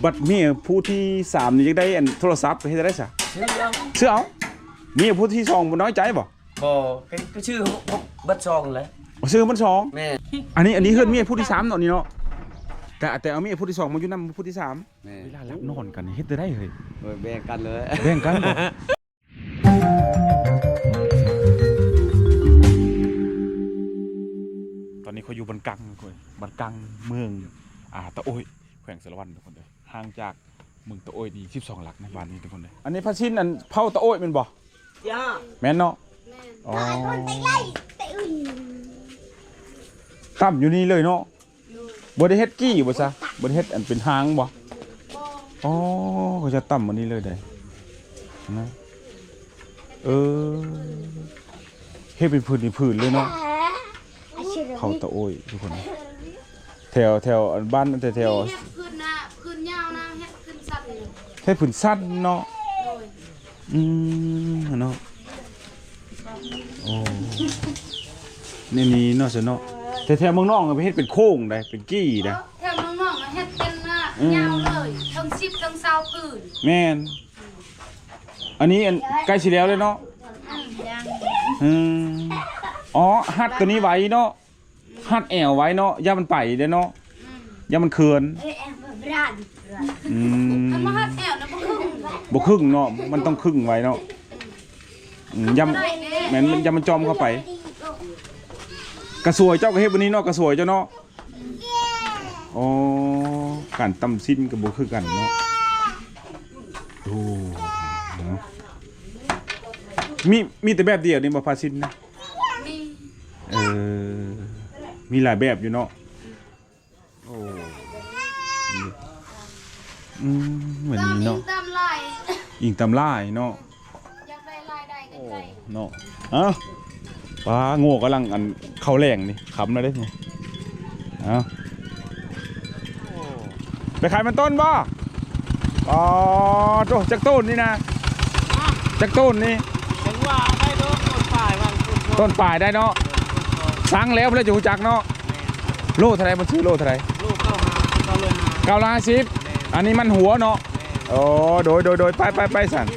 บัดเมียผู้ที่3นี่จะได้อันโทรศัพท์ไปให้ได้ซะชื่อเอาเมียผู้ที่2บ่น้อยใจบ่ก็ชื่อบัดซองแหละชื่อมัน2แม่อันนี้เฮือนเมียผู้ที่3เนาะนี่เนาะแต่เอาเมียผู้ที่2มาอยู่นำผู้ที่3เวลาหลับนอนกันเฮ็ดได้เฮ้ยแบ่งกันเลยแบ่งกันบ่ตอนนี้เขาอยู่บนกังบนกังเมืองตะโอยแขวงสารวัตรทุกคนเลยห่างจากเมืองตะโอยนี่12 หลักในบ้านนี้ทุกคนเลยอันนี้พระชินอันเผาตะโอยแม่นบ่จ้าแม่นเนาะอ๋อตั้มอยู่นี่เลยเนาะบ่ได้เฮ็ดกี้บ่ซะบ่ได้เฮ็ดอันเป็นหางบ่อ๋อเขาจะตั้มอันนี้เลยได้นะเฮ็ดเป็นผืนเลยเนาะเขาตะโอยทุกคนแถวบ้านแถวพื้นยาวนะพื้นสั้นแค่ผืนสั้นเนาะเนาะโอ้นี่เนาะซะเนาะแถวเมืองนอกก็ไปเฮ็ดเป็นโค้งได้เป็นกี้ได้แถวเมืองนอกเฮ็ดเป็นยาวเลยทั้ง10ทั้ง20พื้นแม่นอันนี้อันใกล้สิแล้วเลยเนาะอ๋อฮัดตัวนี้ไว้เนาะฮัดแอวไว้เนาะย่ามันไปเด้เนาะย่ามันเขื่อนมันมาฮัดแอวนะบ่ครึ่งเนาะมันต้องครึ่งไว้เนาะย่าแม่นย่ามันจอมเข้าไปกระสวยเจ้าก็เฮ็ดวันนี้เนาะกระสวยเจ้าเนาะอ๋อการตำสิ้นกับบ่คือกันเนาะโอ้มีแต่แบบเดียวนี่บ่พาสิ้นนะมีหลายแบบอยู่เนาะโอ้เหมือนนี้เนาะอิงตำลายเนาะอยากได้ลายใดกันใจเนาะปลาโง่กำลังอันเข้าแรงนี่ขำแล้วได้ไงไปขายมันต้นบ่อ๋อโตจากต้นนี่นะจากต้นนี่จังว่าได้ต้นป่ายบางต้นป่ายได้เนาะสั่งแล้วเพื่อจะหูจักเนาะโลเท่าไรมันชื่อโลเท่าไรโล950อันนี้มันหัวเนาะโอ้โดยไปสั่น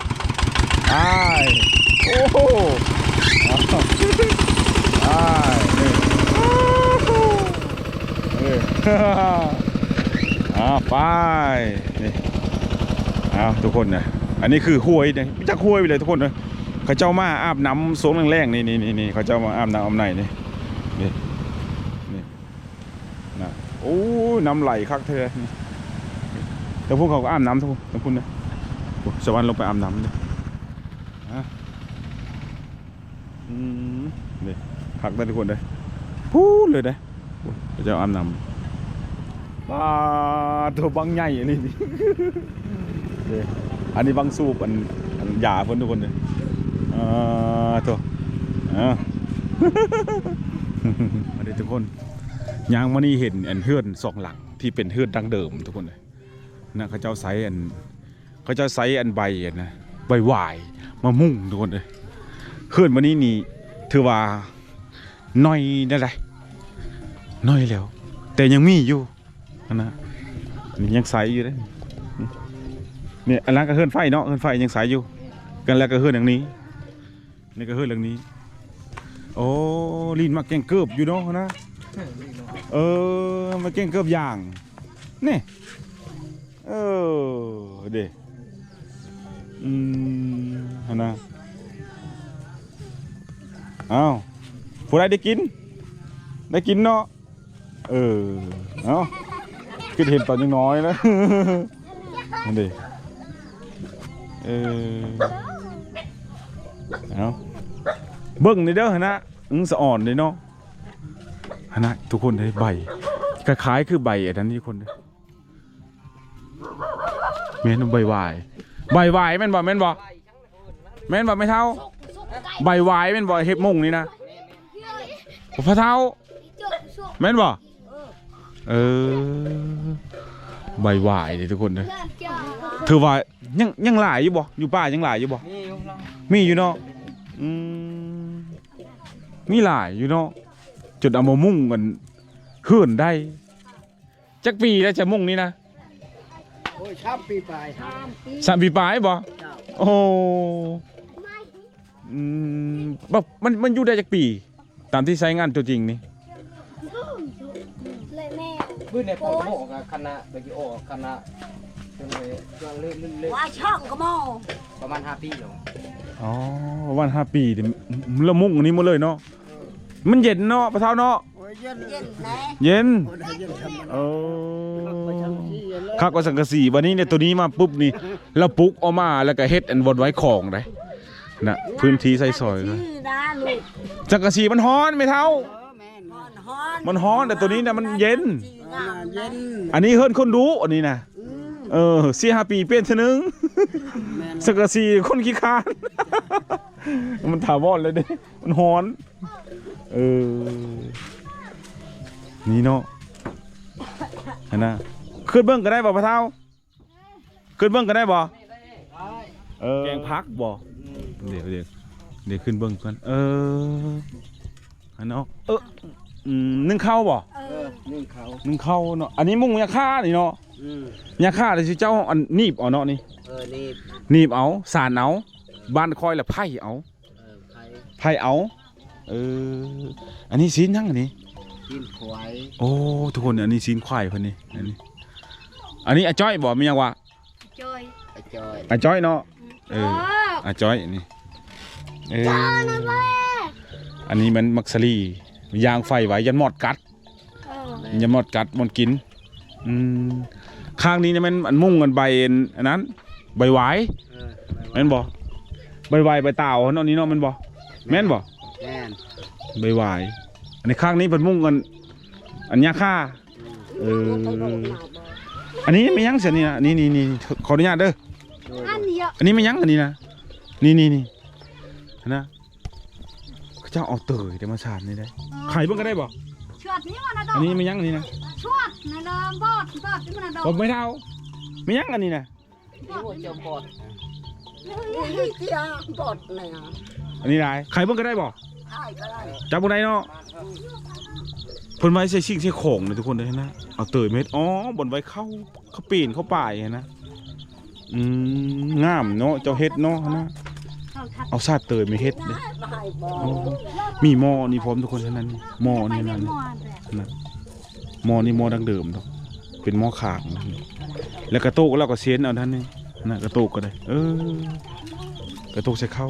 โอ้โหไปนี่ทุกคนนะอันนี้คือห้วยเนี่ยไม่จักห้วยไปเลยทุกคนเลยเขาเจ้ามาอาบน้ำโซนแรงๆนี่เขาเจ้ามาอาบน้ำในนี่นะโอ้น้ำไหลคักเธอแต่พวกเขาก็อาบน้ำทุกคนนะสวรรค์ลงไปอาบน้ำเลยนี่คักได้ทุกคนเลยพูดเลยได้เขาเจ้าอาบน้ำตัวบังใหญ่อันนี้อันนี้บังสูบอันหยาเพิ่นทุกคนเลยตัวอันนี้ทุกคนยางมานี่เห็นอันเฮือน2 หลังที่เป็นเฮือนดั้งเดิมทุกคนเลยนะเขาเจ้าไซอันใบนะใบหวายมามุ่งทุกคนเลยเฮือนมานี่ถือว่าน้อยได้ไรน้อยแล้วแต่ยังมีอยู่นะนี่ยังใสอยู่เลยเนี่ยอันนั้นก็เฮือนไฟเนาะเฮือนไฟยังใสอยู่กันแล้วก็เฮือนอย่างนี้นี่ก็เฮือนอย่างนี้โอ้ลินมาเก่งเกือบอยู่เนาะนะมาเก่งเกือบอย่างนี่เด็นะผู้ใดได้กินเนาะคิดเห็นตอนยังน้อยนะนั่นดิเบิ่งนี่เด้อนะสะอ่อนเลยเนาะนะทุกคนได้ใบคล้ายๆคือใบอันนั้นทุกคนเลยแม่นใบวายแม่นบ่ไม่เท่าใบวายแม่นบ่เห็บมงนี่นะพระเท่าแม่นบ่ใบวายเลยทุกคนเลยถือว่ายังหลายอยู่บ่อยู่ป่ายังหลายอยู่บ่มีอยู่เนาะมีหลายอยู่เนาะจุดเอามามุ่งกันเขื่อนได้จักปีแล้วจะมุ่งนี่นะ โ อ้ยช้ำปีปลาย 3 ปีปลายบ่โอ้แบบมันอยู่ได้จักปี ตามที่ใช้งานตัวจริงนี่ เลยแม่ พื้นในพ่อโมกับคณะไปกี่โอคณะจนเลยก็เล่น ว่าช่องก็มอ ประมาณ5 ปีหรอ อ๋อวัน5 ปีเดี๋ยวละมุงอันนี้หมดเลยเนาะมันเย็นเนาะปะเท่าเนาะ โอ้ยเย็น เย็นแน่ เย็น โอ้ยเย็นทำ เอคักว่าสังกะสีวันนี้เนี่ยตัวนี้มาปุ๊บนี่เราปลุกออกมาแล้วก็เฮ็ดอันบนไว้ของได้นะพื้นที่ใส่ซอยนะสังกะสีมันฮ้อนไม่เท่ามันฮ้อนแต่ตัวนี้เนี่ยมันเย็น เย็น อันนี้เฮิรนคนรู้อันนี้นะ4-5 ปีเปลี่ยนเท่อนึงสังกะสีคนขี้คร้าน มันถาวรเลยเด้มันฮ้อนนี่เนาะอันน่ะขึ้นเบิ้งก็ได้บ่พะเท่าขึ้นเบิ้งก็ได้บ่แกงพักบ่เดี๋ยวขึ้นเบิ้งก่อนอันเนาะนึ่งข้าวบ่ นึ่งเขา นึ่งข้าวเนาะอันนี้มุ้งยาฆ่านี่เนาะยาฆ่าเลยสิเจ้าอันนีบเอาเนาะนี่ นี่ นีบเอาสานเอาบ้านคอยละไผ่เอาไผ่เอาอันนี้ซีนยังอันนี้ กินขวาย โอ้ทุกคนอันนี้ซีนควายเพิ่นนี่อันนี้อาจ้อยบ่มีหยังวะ จอย ไอ้จอย อาจ้อยเนาะอาจ้อยนี่อันนี้มันมักสลียางไฟไว้ยันหมอดกัดยันหมอดกัดหมดกินข้างนี้เนี่ยมันอันมุ่งกันใบอันนั้นใบหวายแม่นบ่ใบหวายใบเต่าเนาะนี้เนาะแม่นบ่แม่นบ่ แม่น ใบหวายอันนี้ข้างนี้เป็นมุ่งกันอันยาฆ่าอันนี้ไม่ยั้งเสียนี่นะนี่ขออนุญาตเด้อ อันเดียว อันนี้ไม่ยั้งอันนี้นะนี่นะเขาเจ้าเอาเตยเดี๋ยวมาสานนี่ได้ไข่เพิ่งก็ได้บ่ ชวดนี่มันนะดอก อันนี้ไม่ยั้งอันนี้นะ ชวดในน้ำบอดที่มันนะดอก ผมไม่เท่าไม่ยั้งอันนี้นะ นี่หัวเจ้าปอด นี่เจียบอดเนี่ย อันนี้ได้ไข่เพิ่งก็ได้บ่ ใช่ก็ได้ จับบุได้เนาะเพิ่นไว้ใส่ชิงใส่ของเลยทุกคนเลยนะเอาเตยเม็ดบนไว้เข้าปีนเข้าป่ายนะงามเนาะเจ้าเฮ็ดเนาะนะเอาซาดเตยไม่เฮ็ดเลยมีหม้อนี่พร้อมทุกคนเท่านั้นหม้อนี่นั่นนะหม้อนี่หม้อดั้งเดิมเนาะเป็นหม้อขางนะแล้วกระโตกเราก็เซียนเอาท่านนี่นะกระโตกก็ได้กระโตกใส่เข้า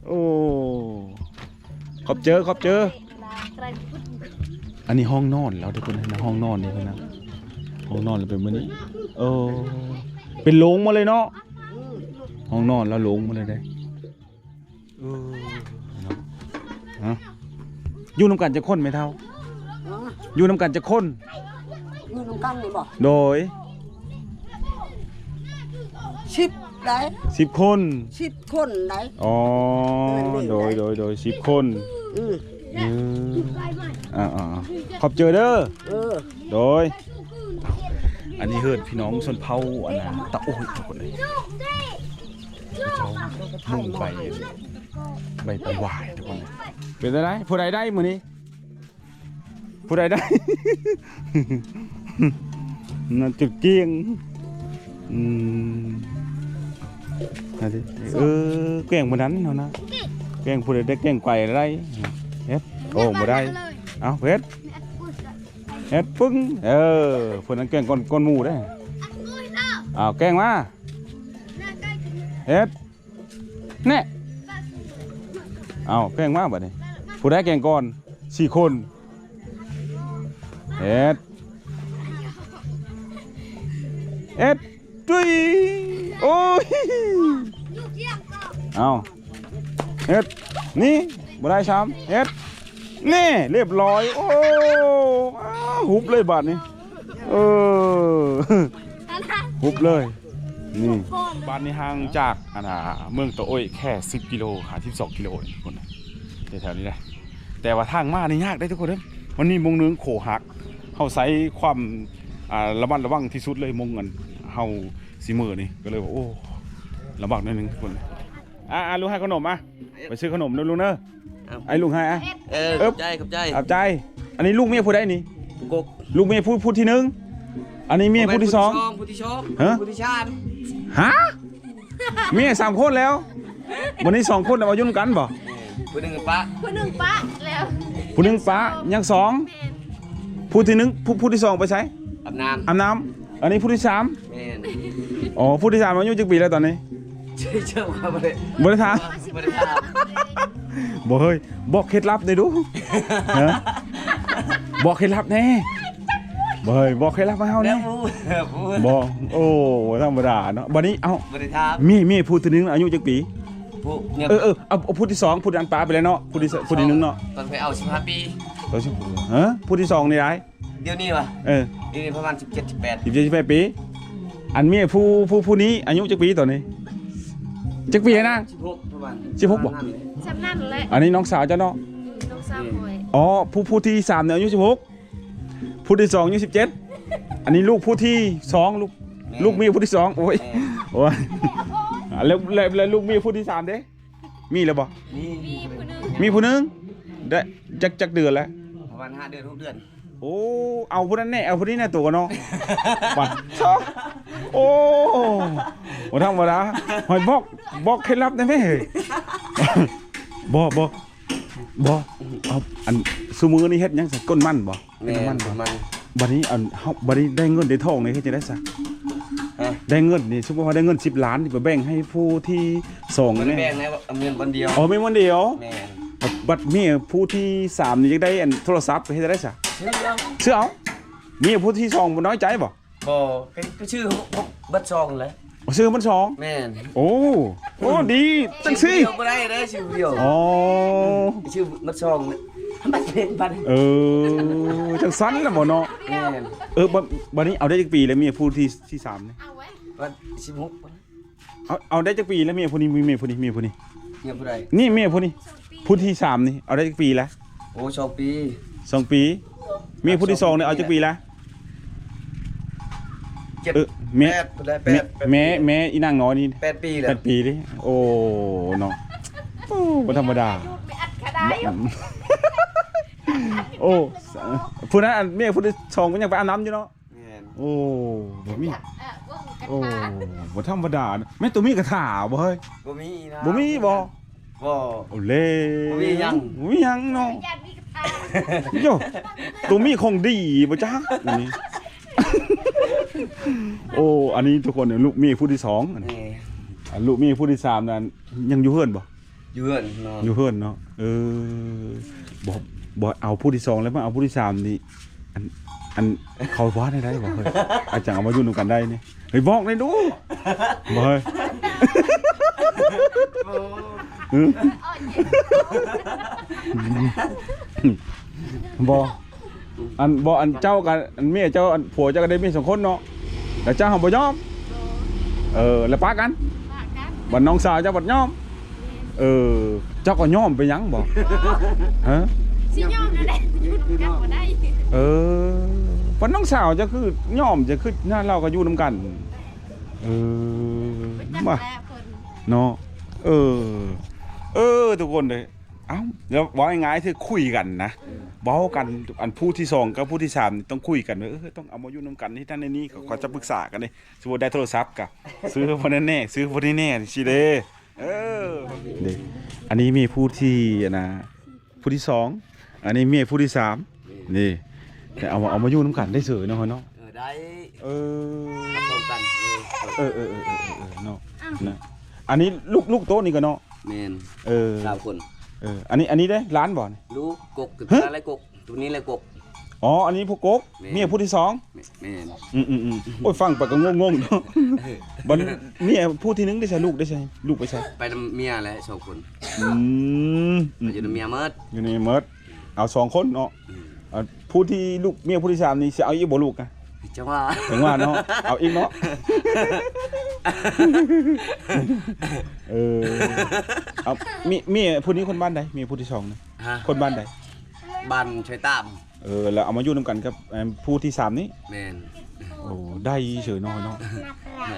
โอ้ขอบเจออันนี้ห้องนอนแล้วทุกคนนะห้องนอนนี่นะห้องนอนเป็นมื้อนี้เป็นโรงมาเลยเนาะห้องนอนแล้วโรงมาเลยได้เนาะอยู่น้ำกันจะค้นไหมเท่าอยู่น้ำกันจะค้น อยู่น้ำกันนี่บ่ โดย 10ได้ 10 คน 10 คนได้ อ๋อโดย10 คนขอบเจอเด้อโดยอันนี้เฮิร์ดพี่น้องชนเผ่าอันนั้นตะโอ้ยทุกคนเลยเขามุ่งไปวายทุกคนเลยเป็นอะไรผู้ใดได้มื้อนี้ผู้ใดได้ น่าจุดเกียงแกล้งมื้อนั้นเนาะนะแกล้งผู้ใดได้แกล้งไกวได้เฮ็ดโอ้บ่ได้เอาเฮ็ดปึ้งเพิ่นนั้นแกล้งก้นหมูได้แกล้งมาเฮ็ดแน่แกล้งมาบัดนี้ผู้ใดแกล้งก่อน4 คนเฮ็ดจุ้ยโอ้ยเฮ็ดนี่บ่ได้ช้ำเฮ็ดนี่เรียบร้อยโอ้หุบเลยบาดนี้หุบเลยนี่บ้านนี้ห่างจากเมืองตะโอ้ยแค่10 กิโลค่ะ12 กิโลทุกคนแถวๆนี้นะแต่ว่าทางมานี่ยากได้ทุกคนเด้อวันนี้มงนึงโขหักเฮาใช้ความระมัดระวังที่สุดเลยมงกันเฮาสิมื้อนี่ก็เลยว่าโอ้ลำบากนิดนึงทุกคนลุงให้ขนมไปซื้อขนมเด้อลุงเด้อไอ้ลุงให้ขอบใจ อับใจอันนี้ลูกเมียพูดได้นี่ กก ลูกเมียพูดที่หนึ่ง อันนี้เมียผู้ที่สอง ผู้ที่ชอบ ฮะ ผู้ที่ชาญ ฮะเมีย3คนแล้ววันนี้2คนแล้วมายุ่งกันบ่ ผู้หนึ่งปะ ผู้หนึ่งปะแล้ว ผู้หนึงป้ายังสอง แม่น ผู้ที่หนึ่งผู้ที่สองไปใช้ อาบน้ อาบน้ำอันนี้ผู้ที่สาม ำแม่น อ๋อผู้ที่สามอายุจักปีแล้วตอนนี้ เชื่อว่าบ่ได้ บ่ได้ถาม บ่ได้ถาม บ่เฮ้ยบอกเคล็ดลับหน่อยดูฮะบอกเคล็ดลับแน่บ่เฮ้ยบอกเคล็ดลับมาเฮา แล้ แน่ วผู้ บ่โอ้ธรรมดาเนาะบัดนี้เอ้า บ่ได้ถาม มีผู้ที่หนึงอายุจักปี ผู้เนี่ย เอาผู้ที่สองผู้ที่อันปลาไปแล้วเนาะผู้ที่หนึงเนาะ ตอนไปเอา15 ปี ตัวชื่อฮะผู้ที่สองนี่ได้ เดี๋ยวนี้วะ เออ นี่ประมาณ17 18 17 ปีอันเมียผู้นี้อายุจักปีตอนนี้จักปีนะ 16ประมาณ 16บ่ จำนั่นแหละ อันนี้น้องสาวเจ้าเนาะ น้องสาวคอย อ๋อผู้ที่3เนี่ยอายุ16ผู้ที่2อายุ17อันนี้ลูกผู้ที่2ลูกเมียผู้ที่2โอ้ยโอ้ยแล้วลูกเมียผู้ที่3เด้มีแล้วบ่ นี่ มีผู้หนึ่ง มีผู้หนึงได้จักเดือนแล้ว ประมาณ5 เดือน 6 เดือน โอ้เอาผู้นั้นแน่เอาผู้นี้แน่ตัวกันเนาะปัดโอ้บ่ธรรมดาหอยบอกเคล็ดลับได้ไหมเฮ้ยบ่เอาอันซุมื้อนี้เฮ็ดหยังซะก้นมันบ่ แม่ เป็นมัน ป บ่ ระมาณ บัดนี้อันเฮาบัดนี้ได้เงินได้ทองนี่เฮ็ดจังได๋ซะ ฮะ ได้เงินนี่สมมุติว่าได้เงิน10 ล้านนี่ไปแบ่งให้ผู้ที่2 บ่ได้ แน่ แบ่งนะเอาเงินวันเดียว อ๋อมีวันเดียว แม่น บัดเมียผู้ที่3นี่จักได้อันโทรศัพท์ไปเฮ็ดจังได๋ซะ ชื่อเอา เชื่อเอาเมียผู้ที่2บ่น้อยใจบ่ บ่ก็ชื่อเบิดซองเลย ซื้อมันสอง แม่น โอ้ดีจังสิ ชื่อเดียวบ่ได้เด้อชื่อเดียว อ๋อ ชื่อเบิดซองเนี่ยบัดเป็นบัด จังสันแล้วบ่เนาะ แม่น บัดนี้เอาได้จักปีแล้วเมียผู้ที่3นี่ เอาไว้ บัด16 เอาได้จักปีแล้วเมียผู้นี้เมียผู้นี้ เนี่ยผู้ใด นี่เมียผู้นี้ผู้ที่3นี่เอาได้จักปีแล้ว โอ้2 ปี 2 ปีเมียผู้ที่2นี่เอาจักปีแล้ว 7 แม่ 8 แม่อีนางน้อยนี่ 8 ปีแล้ว 8 ปีดิโอ้เนาะโอ้บ่ธรรมดา ลูกไม่อัดขาได้ โอ้ผู้นั้นอันเมียผู้ที่2มันยังไปอาบน้ำอยู่เนาะ แม่น โอ้บ่มี วงกัน โอ้ ทา บ่ธรรมดาแม่ตัวมีกระถาบ่เฮ้ย บ่มีนะ บ่มีบ่ บ่ โอ้เล่ บ่มีหยัง บ่มีหยังเนาะ ญาติมีกระทา โยตัวมีของดีบ่จ๊ะอันนี้ โอ้อันนี้ทุกคนเนี่ยลูกมีผู้ที่2อันนี้ นี่ อันลูกมีผู้ที่3นั้นยังอยู่เฮือนบ่ อยู่เฮือนนอน อยู่เฮือนเนาะบ่เอาผู้ที่2แล้วมาเอาผู้ที่3นี่อันเขาว่าได้บ่เฮ้ยอาจารย์เอามาอยู่นำกันได้นี่เฮ้ยบอกได้ดูบ่เฮ้ย บ่อันเจ้ากันอันเมียเจ้าอันผัวเจ้าก็ได้มี2คนเนาะแต่เจ้าเฮาบ่ยอมแล้วปากัน ปากกัน บัดน้องสาวเจ้าบัดยอมเจ้าก็ยอมไปหยังบ่ฮะ สิยอมนั่นแหละหยุดกันบ่ได้ บัดน้องสาวเจ้าคือยอมจะคือหน้าเราก็อยู่นํกันจัก มา แล้วคน เนาะทุกคนเลยเอ้าแล้วว่าง่ายๆคือคุยกันนะเว้ากันอันผู้ที่2กับผู้ที่3นี่ต้องคุยกันว่าต้องเอามาอยู่นำกันที่ท่านในนี้เขาจะปรึกษากันนี่สมมุติได้โทรศัพท์ก็ซื้อบ่แน่ๆซื้อบ่แน่ๆสิเด้นี่อันนี้มีผู้ที่นะผู้ที่2อันนี้มีผู้ที่3นี่แต่เอามาอยู่นำกันได้เสยเนาะเนาะ ได้ เออ รับรองกัน เนาะนะอันนี้ลูกโต๊ะนี่ก็เนาะ แม่น 3 คน อันนี้ได้ร้านบ่อน ลูกกกตัวอะไรกกตัวนี้แหละกก อ๋ออันนี้ผู้กก แม่ เมียผู้ที่2 แม่น โอ้ยฟังไปก็งงๆเนาะบัดเมียผู้ที่1ได้ใช่ลูกได้ใช่ลูกไปใช่ ไปนำเมียแหละ2 คน อยู่ อยู่นำเมียเมิด ในเมิดเอา2คนเนาะผู้ที่ลูกเมียผู้ที่3นี่สิเอาอีกบ่ลูกอ่ะ จังว่า ถึงว่าเนาะเอาอีกเนาะเอาเมียผู้นี้คนบ้านใดเมียผู้ที่2นะ ฮะ คนบ้านใด บ้านชัยตาม แล้วเอามาอยู่นำกันกับผู้ที่3นี้ แม่น โอ้ได้เฉยน้อยเนาะ ไหน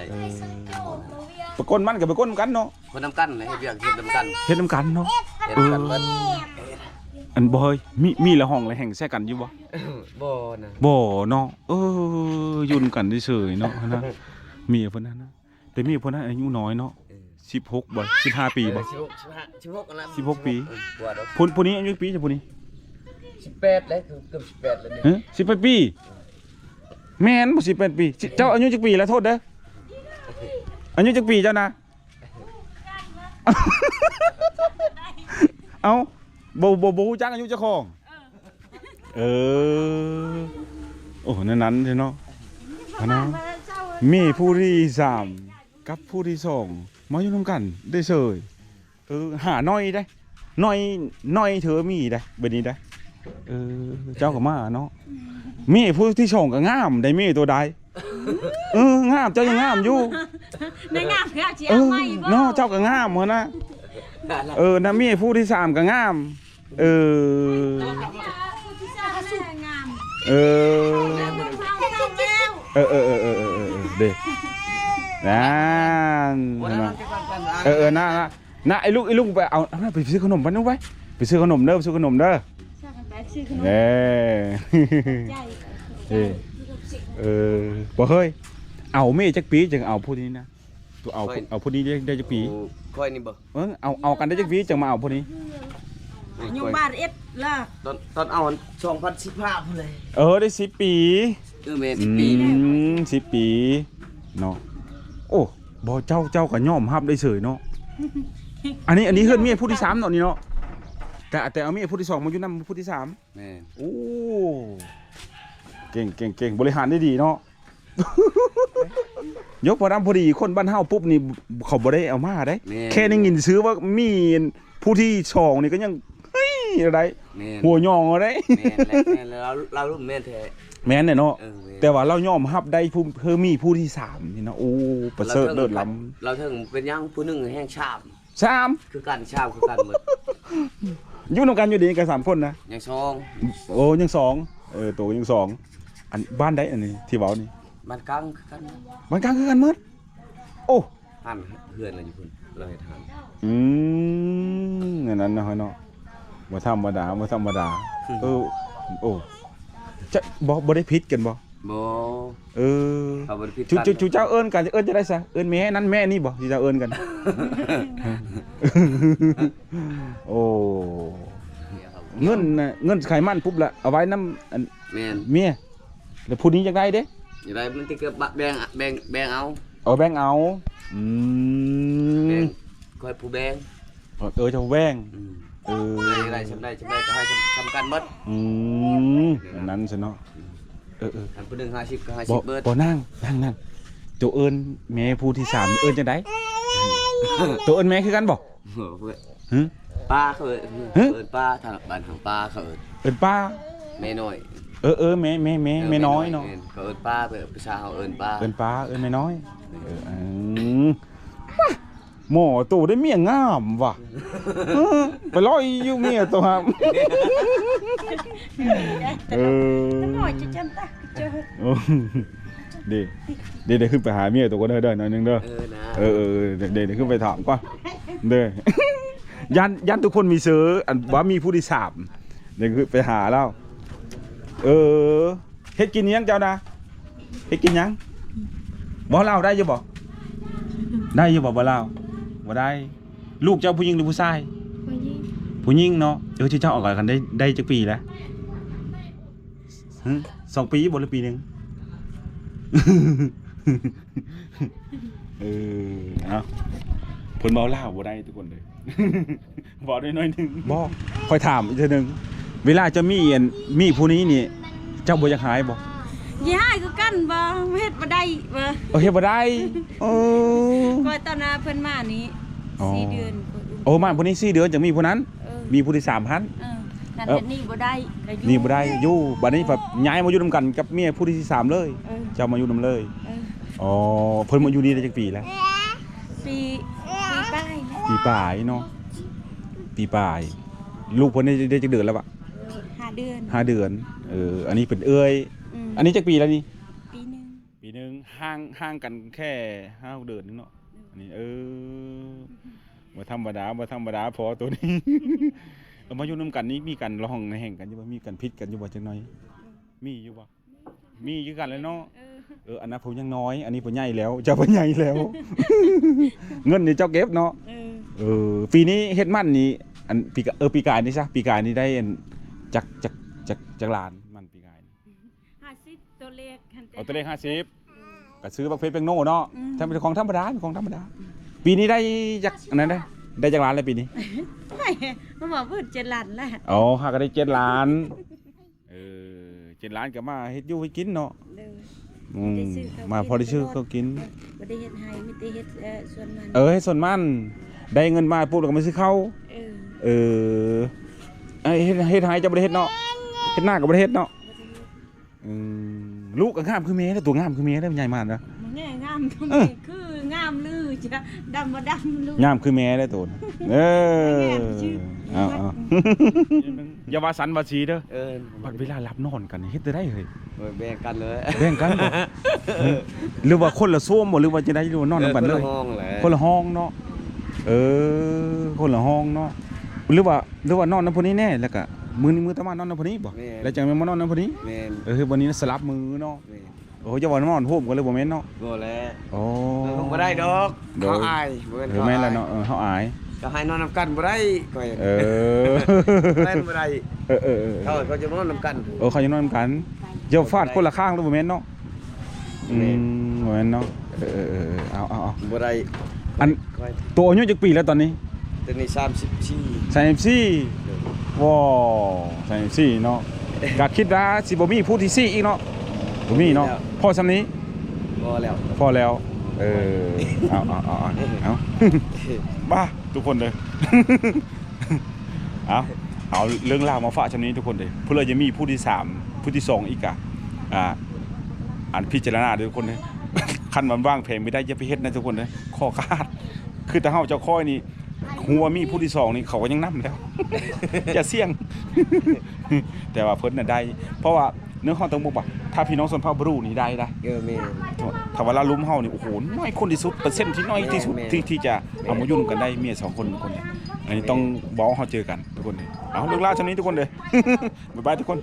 ปะก้นมันกับปะก้นกันเนาะ คนนำกันเลยเฮ็ดเวียกเฮ็ดนำกัน เฮ็ดนำกันเนาะ เฮ็ดนำกันเบิด อันบ่เฮ้ยมีละห้องละแห่งแซ่กันอยู่บ่ บ่นะ บ่เนาะยุ่นกันเฉยๆเนาะนะมีเพิ่นนั้นนะแต่มีเพิ่นนั้นอายุน้อยเนาะ16บ่15 ปีบ่ 16นะ 16 ปี กว่าดอก ผู้นี้อายุปีจ้ะผู้นี้ 18แล้วเกือบ18แล้วนี่ ฮะ18 ปีแม่นบ่18 ปีเจ้าอายุจักปีแล้วโทษเด้ออายุจักปีเจ้านะ เอาบ่ฮู้จักอายุเจ้าของโอ้นั้นๆเนาะนะมีผู้ที่3กับผู้ที่2มาอยู่นำกันได้เฉยหาน้อยได้น้อยเธอมีได้แบบนี้ได้เจ้าก็มาเนาะมีผู้ที่2ก็งามได้มีตัวใดงามเจ้ายังงามอยู่ ในงามเพื่อสิเอาใหม่บ่ เนาะเจ้าก็งามเหมือนนะนะมีผู้ที่3ก็งามงาม เด็กนั่นน่ะไอ้ลูกไปเอาไปซื้อขนมไปนู้นไปซื้อขนมเด้อซื้อขนมเด้อบ่เฮ้ยเอาเมย์จักปีจังเอาผู้นี้นะตัวเอาผู้นี้ได้จักปี ค่อยนี่บ่ เอากันได้จักปีจังมาเอาผู้นี้ อยู่บ้านเอ็ดล่ะ ตอนเอา2015พุ่นเลย ได้10 ปีแม่10 ปี 10 ปีเนาะโอ้บ่เจ้าก็ยอมรับได้เฉยเนาะอันนี้เฮือนเมียผู้ที่3เนาะนี่เนาะแต่เอาเมียผู้ที่2มาอยู่นำผู้ที่3แม่น โอ้เก่งบริหารได้ดีเนาะ ยกพอดำพอดีคนบ้านเฮาปุ๊บนี่เขาบ่ได้เอามาได้แค่ได้ยินซื้อว่ามีผู้ที่2นี่ก็ยังเฮ้ยอะไรหัวยองอะไร แม่นแล้วเรารู้แม่นแท้ แม่นเนาะแต่ว่าเรายอมรับได้ผู้เพิ่มมีผู้ที่3นี่นะโอ้ประเสริฐเลิศล้ำเราถึงเป็นยังผู้นึงแห้งชาม 3คือกันชามคือกันหมด อยู่นำกันอยู่ดีกัน3คนนะ ยังซอง โอ้ยัง2โตยัง2อันบ้านใดอันนี้ที่เว้านี่ บ้านกลางคือกัน บ้านกลางคือกันหมดโอ้ หันเพื่อนอะไรอยู่พุ่นเราให้ทาน อย่างนั้นนะเนาะบ่ธรรมดาโอ้จะบ่ได้ผิดกันบ่ บ่เขาบ่ได้ผิด จูเจ้าเอิ้นกันเอิ้นจะได้ซะเอิ้นแม่นั้นแม่นี่บ่ที่เจ้าเอิ้นกัน โอ้เงินไขมันปุ๊บละเอาไว้นำอัน แม่น เมียแล้วผู้นี้จักได้เด้ อย่าได้มันสิเก็บแบ่งเอา เอาแบ่งเอาแบ่งค่อยผู้แบ่ง เจ้าแบ่งได้ชำได้ก็ให้ชำกันหมดอันนั้นซะเนาะอันผู้นึง50ก็50เบิดบ่นั่งตัวเอิ้นแม่ผู้ที่3เอิ้นจังได๋ตัวเอิ้นแม่คือกันบ่หึ ป้าเขาเอิ้นป้าทางบ้านทางป้าเขาเอิ้น ป้า แม่น้อย แม่น้อยเนาะ เขาเอิ้นป้าประชาเขาเอิ้นป้าเอิ้นแม่น้อยหมอตู่ได้เมียงามว่ะไปลอยอยู่เมียตัวครับหน่อยจะจันตะเจอเดี๋ยวขึ้นไปหาเมียตัวก็ได้หน่อยนึงเด้อเดี๋ยวขึ้นไปถามก่อนเด้ยันทุกคนมีเสืออันว่ามีผู้ที่3เดี๋ยวขึ้นไปหาแล้วเฮ็ดกินยังเจ้านะเฮ็ดกินยังบ่เล่าได้อยู่บ่ได้อยู่บ่เล่าบ่ได้ลูกเจ้าผู้หญิงหรือผู้ชายผู้หญิงเนาะที่เจ้าออกกันได้จักปีแล้ว2 ปีบ่หรือปีนึงเอาเพิ่นเว้าลาวบ่ได้ทุกคนเลยบ่ได้น้อยนึงบ่ค่อยถามอีกเทื่อนึงเวลาจะมีผู้นี้นี่เจ้าบ่อยากหายบ่อย่าหายคือกันบ่เฮ็ดบ่ได้บ่เฮ็ดบ่ได้ก็ตอนน่ะเพิ่นมานี่4 เดือนมาผู้นี้4 เดือนจังมีผู้นั้นมีผู้ที่3,000นั่นเป็นนี่บ่ได้นี่บ่ได้อยู่บัดนี้แบบย้ายมาอยู่นำกันกับเมียผู้ที่3เลยเจ้ามาอยู่นำเลยเพิ่นมาอยู่นี่ได้จักปีแล้วปีปลายเนาะปีปลายลูกเพิ่นได้จักเดือนแล้วบ่5 เดือน5 เดือนอันนี้เป็นเอ้ยอันนี้จักปีแล้วนี่ปีนึงห่างกันแค่5-6 เดือนนึงเนาะอันนี้บ่ธรรมดาพอตัวนี้ มาอยู่นํกันนี่มีกันร้องในแห่งกันอยู่บ่มีกันพิษกันอยู่บ่จังน้อยมีอยู่บ่มีอยู่กันแล้วเนาะอันนั้นผมยังน้อยอันนี้ผมใหญ่แล้วเจ้าผมใหญ่แล้ว เงินนี่เจ้าเก็บเนาะปีนี้เฮ็ดมันนี่อันปีกายนี่ซะปีกายนี่ได้อันจักล้านมันปีกาย50ตัวเลขคัน เอาตัวเลข50ก็ซื้อบักเพชรเป็งโน่เนาะถ้าเป็นของธรรมดาปีนี้ได้จักอันนั้นได้จักล้านเลยปีนี้ ไม่มันบอกเพิ่น7ล้านแล้ว อ๋อหาก็ได้7 ล้าน7 ล้านก็มาเฮ็ดอยู่ให้กินเนาะมาพอได้ซื้อเขากิน บ่ได้เฮ็ดให้มีแต่เฮ็ดส่วนมัน ให้ส่วนมันได้เงินมาปุ๊บแล้วก็มาซื้อข้าวเฮ็ดให้จะบ่ได้เฮ็ดเนาะเฮ็ดหน้าก็บ่ได้เฮ็ดเนาะลูกก็งามคือแม่แล้วตัวงามคือแม่แล้วใหญ่มากนะ แง่งามทำไมคืองามลือจะดำบ่ดำลือง ามคือแม่แล้วตัวอย่าว่าสันว่าสีเด้อบัดเวลาหลับนอนกันเฮ็ดได้เฮ้ย แบ่งกันเลย แบ่งกันบ่หรือว่าคนละส้วมบ่หรือว่าจะได้อยู่นอนนำกันเลยคนละห้องเนาะคนละห้องเนาะหรือว่านอนนำผู้นี้แน่แล้วก็มือตะมานอนนำผู้นี้บ่แล้วจังแม่นมานอนนำผู้นี้วันนี้สลับมือเนาะจะว่านอนโฮมกันเลยบ่แม่นเนาะบ่แล้วอ๋อบ่ได้ดอกเขาอายแม่นแล้วเนาะเฮาอายก็ให้นอนนำกันบ่ได้ก็แม่นบ่ได้เขาจะนอนนำกันเขาจะนอนนำกันจะฟาดคนละข้างหรือบ่แม่นเนาะบ่แม่นเนาะเอาบ่ได้อันตัวอายุจักปีแล้วตอนนี้ตอนนี้34ว้าว34เนาะก็คิดว่าสิบ่มีผู้ที่4อีกเนาะบ่มีเนาะพอซำนี้พอแล้วเอาบ้าทุกคนเลยเอาเรื่องราวมาฝากชั้นนี้ทุกคนเลยเพื่อจะมีผู้ที่3ผู้ที่2อีกอันพิจารณาด้วยทุกคนเลยคันมันว่างเพลงไม่ได้จะไปเฮ็ดนะทุกคนเลยข้อขาดคือแต่เฮาเจ้าค่อยนี่หัวมีผู้ที่2นี่เขาก็ยังนำแล้วอย่าเสี่ยงแต่ว่าเพิ่นน่ะได้เพราะว่าเนื้อข้าวต้องบอกว่าถ้าพี่น้องชนเผ่าบรูนี่ได้นะแม่ถ้าว่าละลุ่มเฮานี่โอ้โหน้อยคนที่สุดเปอร์เซ็นต์ที่น้อยที่สุดที่จะเอามายุ่งกันได้เมีย2 คนทุกคนอันนี้ต้องบอกเฮาเจอกันทุกคนเอาเรื่องราวชั้นนี้ทุกคนเลยบ๊ายบายทุกคน